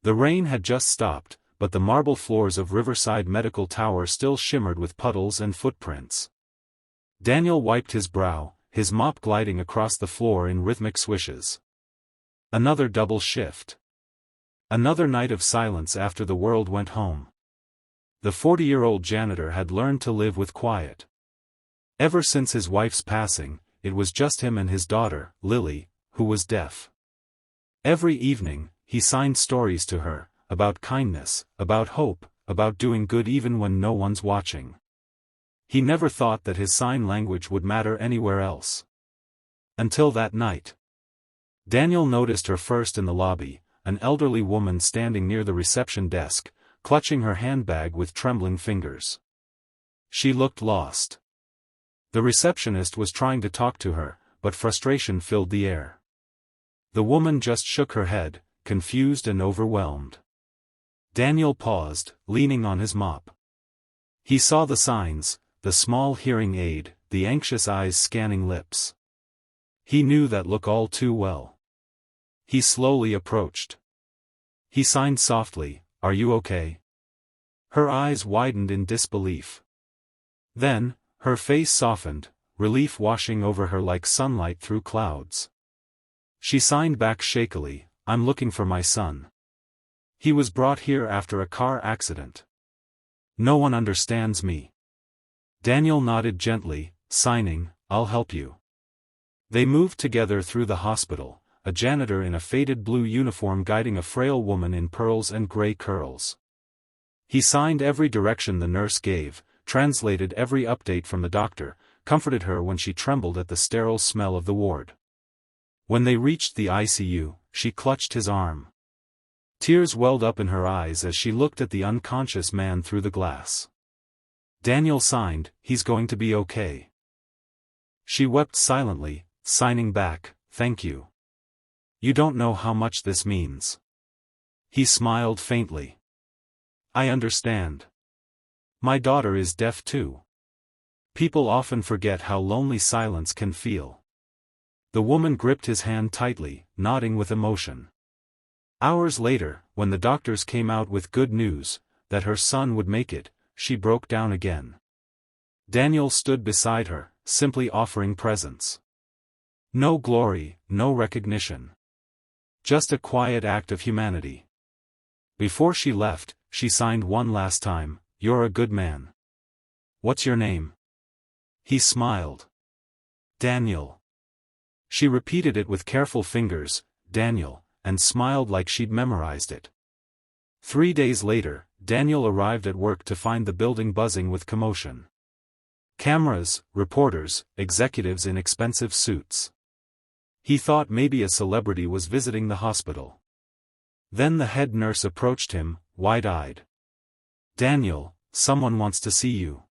The rain had just stopped, but the marble floors of Riverside Medical Tower still shimmered with puddles and footprints. Daniel wiped his brow, his mop gliding across the floor in rhythmic swishes. Another double shift. Another night of silence after the world went home. The 40-year-old janitor had learned to live with quiet. Ever since his wife's passing, it was just him and his daughter, Lily, who was deaf. Every evening, he signed stories to her, about kindness, about hope, about doing good even when no one's watching. He never thought that his sign language would matter anywhere else. Until that night. Daniel noticed her first in the lobby, an elderly woman standing near the reception desk, clutching her handbag with trembling fingers. She looked lost. The receptionist was trying to talk to her, but frustration filled the air. The woman just shook her head, confused and overwhelmed. Daniel paused, leaning on his mop. He saw the signs, the small hearing aid, the anxious eyes scanning lips. He knew that look all too well. He slowly approached. He signed softly, "Are you okay?" Her eyes widened in disbelief. Then, her face softened, relief washing over her like sunlight through clouds. She signed back shakily, "I'm looking for my son. He was brought here after a car accident. No one understands me." Daniel nodded gently, signing, "I'll help you." They moved together through the hospital, a janitor in a faded blue uniform guiding a frail woman in pearls and gray curls. He signed every direction the nurse gave, translated every update from the doctor, comforted her when she trembled at the sterile smell of the ward. When they reached the ICU, she clutched his arm. Tears welled up in her eyes as she looked at the unconscious man through the glass. Daniel signed, "He's going to be okay." She wept silently, signing back, "Thank you. You don't know how much this means." He smiled faintly. "I understand. My daughter is deaf too. People often forget how lonely silence can feel." The woman gripped his hand tightly, nodding with emotion. Hours later, when the doctors came out with good news, that her son would make it, she broke down again. Daniel stood beside her, simply offering presence. No glory, no recognition. Just a quiet act of humanity. Before she left, she signed one last time, "You're a good man. What's your name?" He smiled. "Daniel." She repeated it with careful fingers, "Daniel," and smiled like she'd memorized it. 3 days later, Daniel arrived at work to find the building buzzing with commotion. Cameras, reporters, executives in expensive suits. He thought maybe a celebrity was visiting the hospital. Then the head nurse approached him, wide-eyed. "Daniel, someone wants to see you."